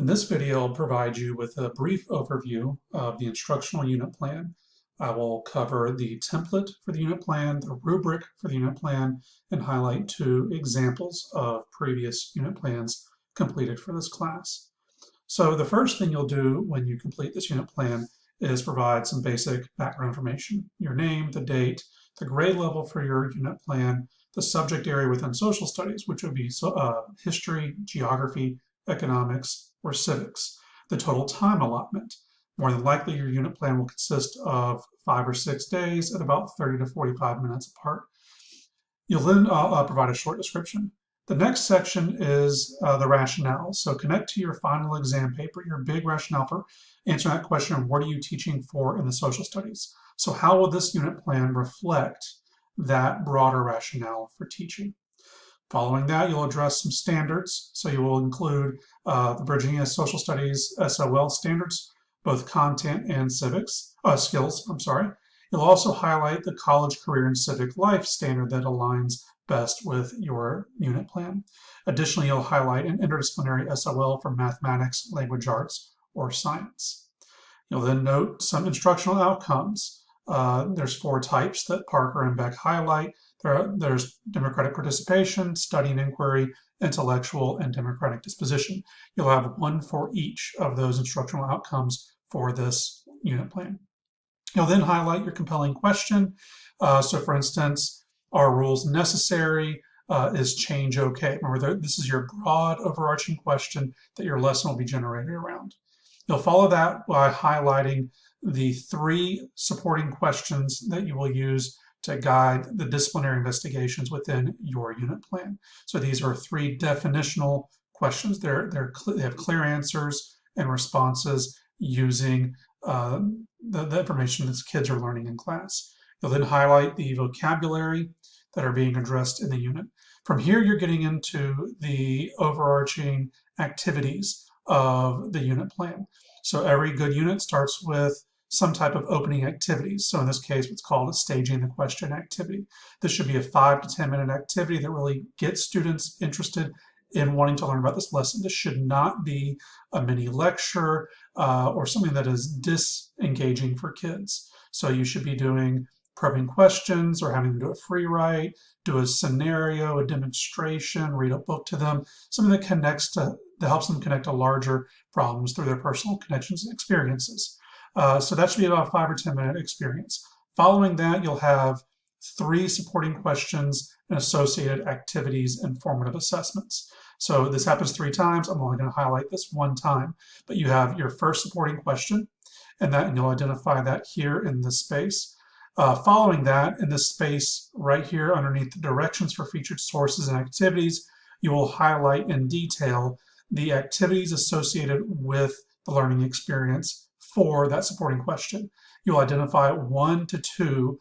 This video will provide you with a brief overview of the instructional unit plan. I will cover the template for the unit plan, the rubric for the unit plan, and highlight two examples of previous unit plans completed for this class. So the first thing you'll do when you complete this unit plan is provide some basic background information: your name, the date, the grade level for your unit plan, the subject area within social studies, which would be history, geography, economics, or civics, the total time allotment. More than likely, your unit plan will consist of 5 or 6 days at about 30 to 45 minutes apart. You'll then provide a short description. The next section is the rationale. So connect to your final exam paper, your big rationale for answering that question: what are you teaching for in the social studies? So how will this unit plan reflect that broader rationale for teaching? Following that, you'll address some standards. So you will include the Virginia Social Studies SOL standards, both content and skills. You'll also highlight the college, career, and civic life standard that aligns best with your unit plan. Additionally, you'll highlight an interdisciplinary SOL for mathematics, language arts, or science. You'll then note some instructional outcomes. There's 4 types that Parker and Beck highlight. There's democratic participation, study and inquiry, intellectual, and democratic disposition. You'll have one for each of those instructional outcomes for this unit plan. You'll then highlight your compelling question. So for instance, are rules necessary? Is change okay? Remember, this is your broad overarching question that your lesson will be generated around. You'll follow that by highlighting the 3 supporting questions that you will use to guide the disciplinary investigations within your unit plan. So these are 3 definitional questions. They have clear answers and responses using the information that kids are learning in class. You'll then highlight the vocabulary that are being addressed in the unit. From here, you're getting into the overarching activities of the unit plan. So every good unit starts with some type of opening activities. So in this case, what's called a staging the question activity. This should be a 5 to 10 minute activity that really gets students interested in wanting to learn about this lesson. This should not be a mini lecture or something that is disengaging for kids. So you should be doing probing questions or having them do a free write, do a scenario, a demonstration, read a book to them, something that helps them connect to larger problems through their personal connections and experiences. So that should be about a 5 or 10 minute experience. Following that, you'll have 3 supporting questions and associated activities and formative assessments. So this happens 3 times. I'm only going to highlight this 1 time, but you have your first supporting question, and you'll identify that here in this space. Following that, in this space right here underneath the directions for featured sources and activities, you will highlight in detail the activities associated with the learning experience for that supporting question. You'll identify 1 to 2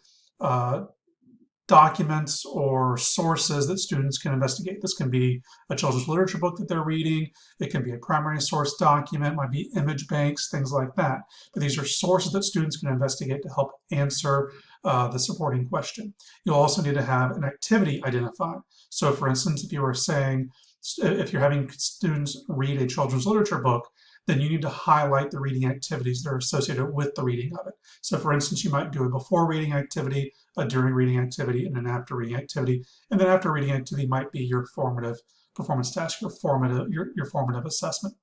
documents or sources that students can investigate. This can be a children's literature book that they're reading. It can be a primary source document, might be image banks, things like that. But these are sources that students can investigate to help answer the supporting question. You'll also need to have an activity identified. So for instance, if you're having students read a children's literature book, then you need to highlight the reading activities that are associated with the reading of it. So for instance, you might do a before reading activity, a during reading activity, and an after reading activity. And then after reading activity might be your formative performance task, your formative assessment.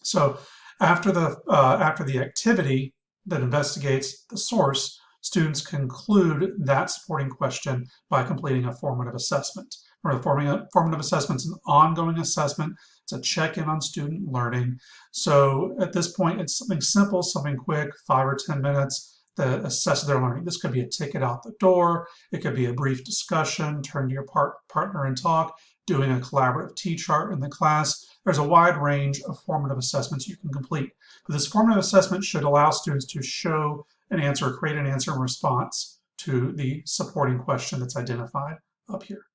So after the activity that investigates the source, students conclude that supporting question by completing a formative assessment. Formative assessment is an ongoing assessment. It's a check-in on student learning. So at this point, it's something simple, something quick, 5 or 10 minutes that assess their learning. This could be a ticket out the door. It could be a brief discussion, turn to your partner and talk, doing a collaborative T-chart in the class. There's a wide range of formative assessments you can complete. But this formative assessment should allow students to show an answer, create an answer in response to the supporting question that's identified up here.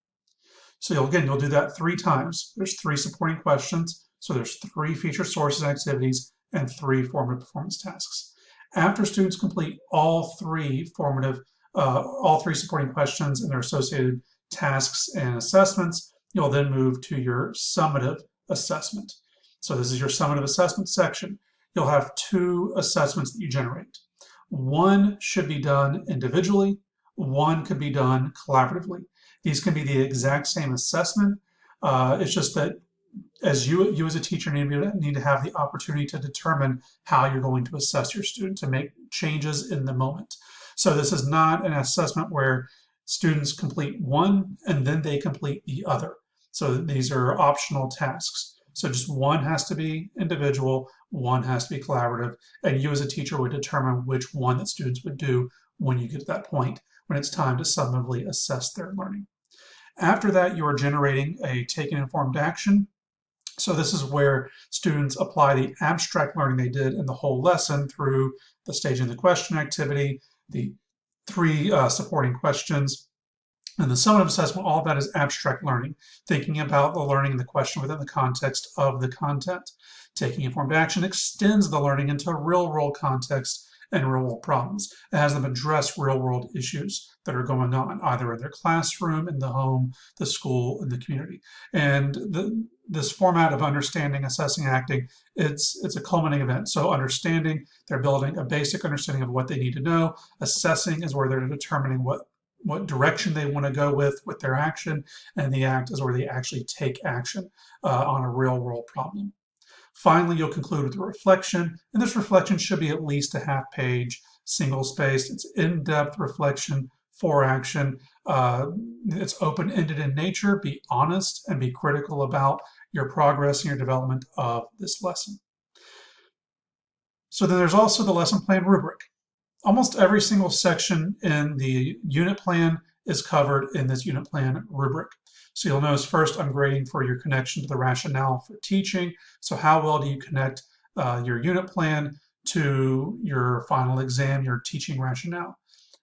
So you'll do that 3 times. There's 3 supporting questions. So there's 3 featured sources and activities and 3 formative performance tasks. After students complete all 3 supporting questions and their associated tasks and assessments, you'll then move to your summative assessment. So this is your summative assessment section. You'll have 2 assessments that you generate. One should be done individually, one could be done collaboratively. These can be the exact same assessment. It's just that as you as a teacher need to have the opportunity to determine how you're going to assess your student to make changes in the moment. So this is not an assessment where students complete one and then they complete the other. So these are optional tasks. So just one has to be individual, one has to be collaborative, and you as a teacher would determine which one that students would do when you get to that point, when it's time to summatively assess their learning. After that, you are generating a taking informed action. So this is where students apply the abstract learning they did in the whole lesson through the staging the question activity, the 3 supporting questions, and the summative assessment. All of that is abstract learning, thinking about the learning and the question within the context of the content. Taking informed action extends the learning into real-world context and real-world problems. It has them address real-world issues that are going on, either in their classroom, in the home, the school, and the community. And this format of understanding, assessing, acting, it's a culminating event. So understanding, they're building a basic understanding of what they need to know. Assessing is where they're determining what direction they want to go with their action, and the act is where they actually take action on a real world problem. Finally, you'll conclude with a reflection, and this reflection should be at least a half-page, single-spaced. It's in-depth reflection for action. It's open-ended in nature. Be honest and be critical about your progress and your development of this lesson. So then there's also the lesson plan rubric. Almost every single section in the unit plan is covered in this unit plan rubric. So you'll notice first I'm grading for your connection to the rationale for teaching. So how well do you connect your unit plan to your final exam, your teaching rationale?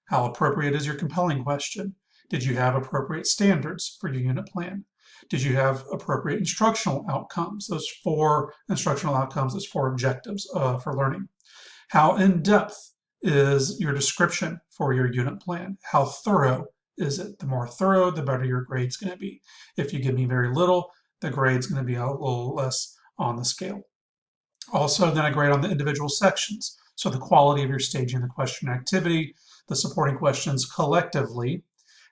How appropriate is your compelling question? Did you have appropriate standards for your unit plan? Did you have appropriate instructional outcomes? Those 4 instructional outcomes, those 4 objectives for learning. How in-depth is your description for your unit plan? How thorough is it? The more thorough, the better your grade's going to be. If you give me very little, the grade's going to be a little less on the scale. Also, then I grade on the individual sections. So the quality of your staging the question activity, the supporting questions collectively,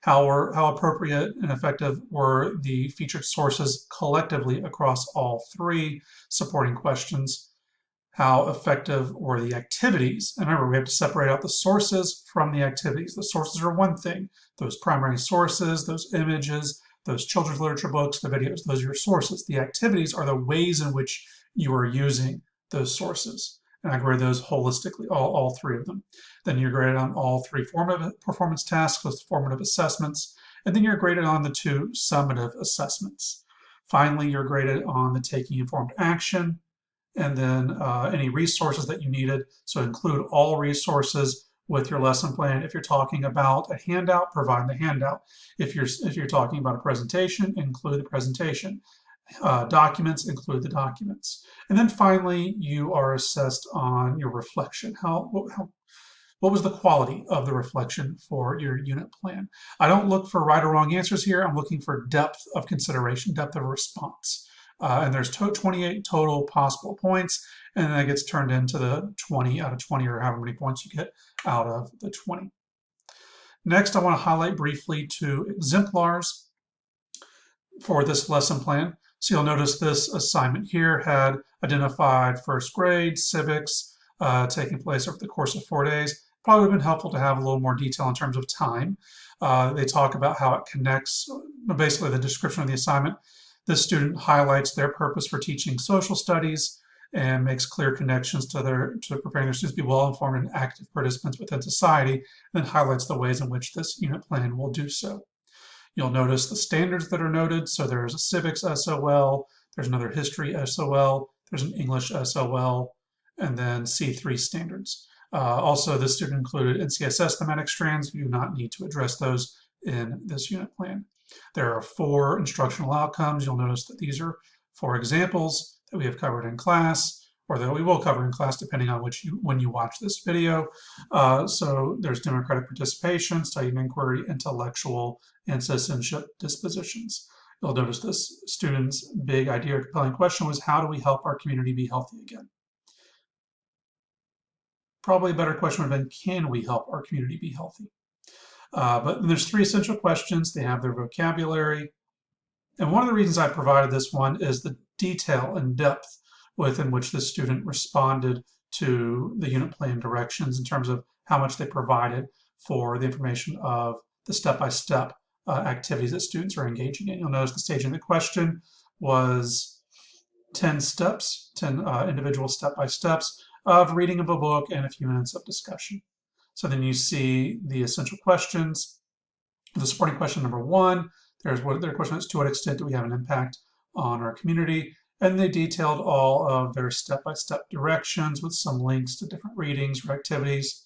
how appropriate and effective were the featured sources collectively across all 3 supporting questions, how effective were the activities. And remember, we have to separate out the sources from the activities. The sources are one thing. Those primary sources, those images, those children's literature books, the videos, those are your sources. The activities are the ways in which you are using those sources. And I grade those holistically, all 3 of them. Then you're graded on all 3 formative performance tasks, those formative assessments, and then you're graded on the 2 summative assessments. Finally, you're graded on the taking informed action, and then any resources that you needed. So include all resources with your lesson plan. If you're talking about a handout, provide the handout. If you're talking about a presentation, include the presentation. Documents, include the documents. And then finally, you are assessed on your reflection. What was the quality of the reflection for your unit plan? I don't look for right or wrong answers here. I'm looking for depth of consideration, depth of response. And there's 28 total possible points, and then that gets turned into the 20 out of 20, or however many points you get out of the 20. Next, I want to highlight briefly 2 exemplars for this lesson plan. So you'll notice this assignment here had identified first grade, civics, taking place over the course of 4 days. Probably would have been helpful to have a little more detail in terms of time. They talk about how it connects, basically the description of the assignment. This student highlights their purpose for teaching social studies and makes clear connections to preparing their students to be well-informed and active participants within society, and then highlights the ways in which this unit plan will do so. You'll notice the standards that are noted. So there's a civics SOL, there's another history SOL, there's an English SOL, and then C3 standards. Also, this student included NCSS thematic strands. You do not need to address those in this unit plan. There are 4 instructional outcomes. You'll notice that these are 4 examples that we have covered in class, or that we will cover in class depending on when you watch this video. So there's democratic participation, study and inquiry, intellectual, and citizenship dispositions. You'll notice this student's big idea or compelling question was, how do we help our community be healthy again? Probably a better question would have been, can we help our community be healthy? But there's three essential questions. They have their vocabulary. And one of the reasons I provided this one is the detail and depth within which the student responded to the unit plan directions in terms of how much they provided for the information of the step-by-step activities that students are engaging in. You'll notice the staging of the question was 10 steps, 10 individual step-by-steps of reading of a book and a few minutes of discussion. So then you see the essential questions. The supporting question number one, there's what their question is: to what extent do we have an impact on our community? And they detailed all of their step-by-step directions with some links to different readings or activities.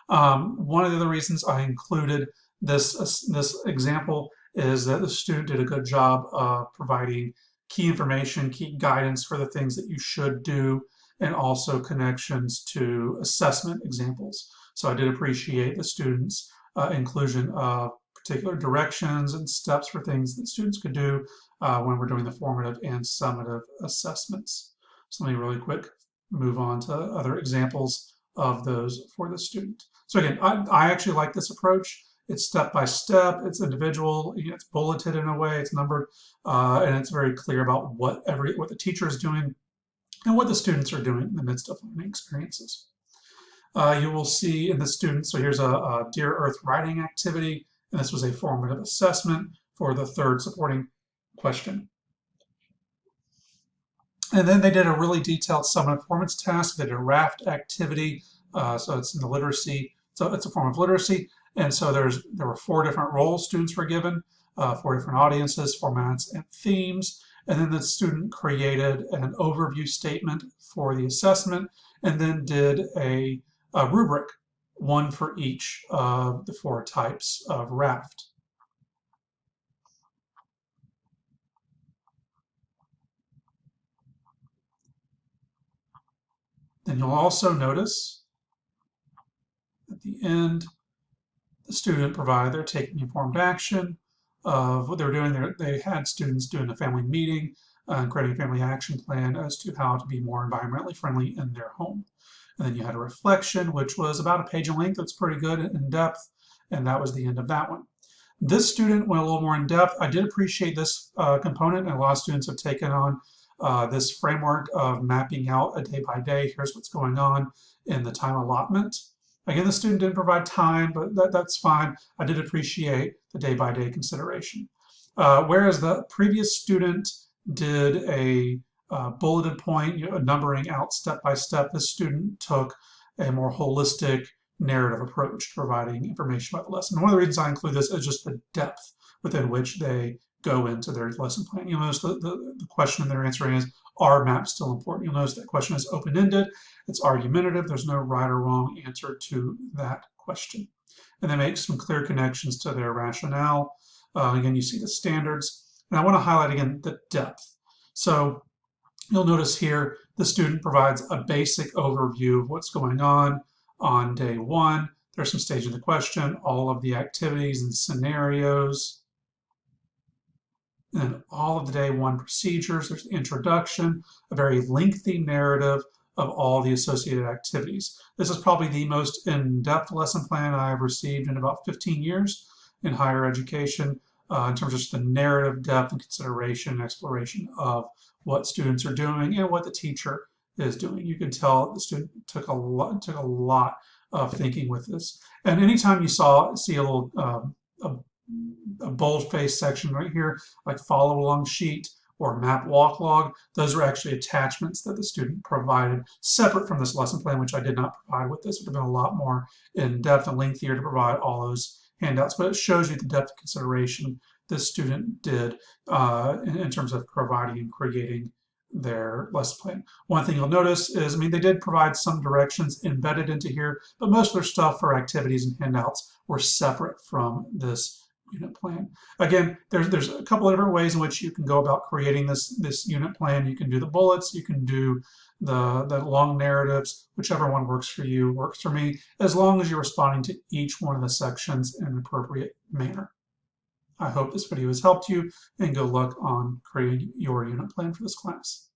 One of the other reasons I included this example is that the student did a good job of providing key information, key guidance for the things that you should do, and also connections to assessment examples. So I did appreciate the students' inclusion of particular directions and steps for things that students could do when we're doing the formative and summative assessments. So let me really quick move on to other examples of those for the student. So again, I actually like this approach. It's step by step, it's individual, it's bulleted in a way, it's numbered, and it's very clear about what the teacher is doing and what the students are doing in the midst of learning experiences. You will see in the students, so here's a Dear Earth writing activity, and this was a formative assessment for the third supporting question. And then they did a really detailed summative performance task. They did a raft activity, so it's in the literacy, so it's a form of literacy. And so there were 4 different roles students were given, 4 different audiences, formats, and themes. And then the student created an overview statement for the assessment, and then did a rubric, one for each of the 4 types of raft. Then you'll also notice at the end, the student provided their taking informed action of what they were doing. They had students doing a family meeting and creating a family action plan as to how to be more environmentally friendly in their home. And then you had a reflection, which was about a page in length. It's pretty good in depth. And that was the end of that one. This student went a little more in depth. I did appreciate this component, and a lot of students have taken on this framework of mapping out a day by day. Here's what's going on in the time allotment. Again, the student didn't provide time, but that's fine. I did appreciate the day by day consideration. Whereas the previous student did a bulleted point, numbering out step by step, this student took a more holistic narrative approach to providing information about the lesson. One of the reasons I include this is just the depth within which they go into their lesson plan. You'll notice the question they're answering is, are maps still important? You'll notice that question is open-ended, it's argumentative, there's no right or wrong answer to that question. And they make some clear connections to their rationale. Again, you see the standards. And I want to highlight again the depth. So you'll notice here the student provides a basic overview of what's going on day 1. There's some staging of the question, all of the activities and scenarios, and all of the day 1 procedures. There's the introduction, a very lengthy narrative of all the associated activities. This is probably the most in-depth lesson plan I've received in about 15 years in higher education in terms of just the narrative depth and consideration and exploration of what students are doing and what the teacher is doing. You can tell the student took a lot of thinking with this. And anytime you see a little a bold-faced section right here, like follow along sheet or map walk log, those are actually attachments that the student provided separate from this lesson plan, which I did not provide with this. It would have been a lot more in depth and lengthier to provide all those handouts, but it shows you the depth of consideration this student did in terms of providing and creating their lesson plan. One thing you'll notice is, they did provide some directions embedded into here, but most of their stuff for activities and handouts were separate from this unit plan. Again, there's a couple of different ways in which you can go about creating this unit plan. You can do the bullets, you can do the long narratives, whichever one works for you works for me, as long as you're responding to each one of the sections in an appropriate manner. I hope this video has helped you, and good luck on creating your unit plan for this class.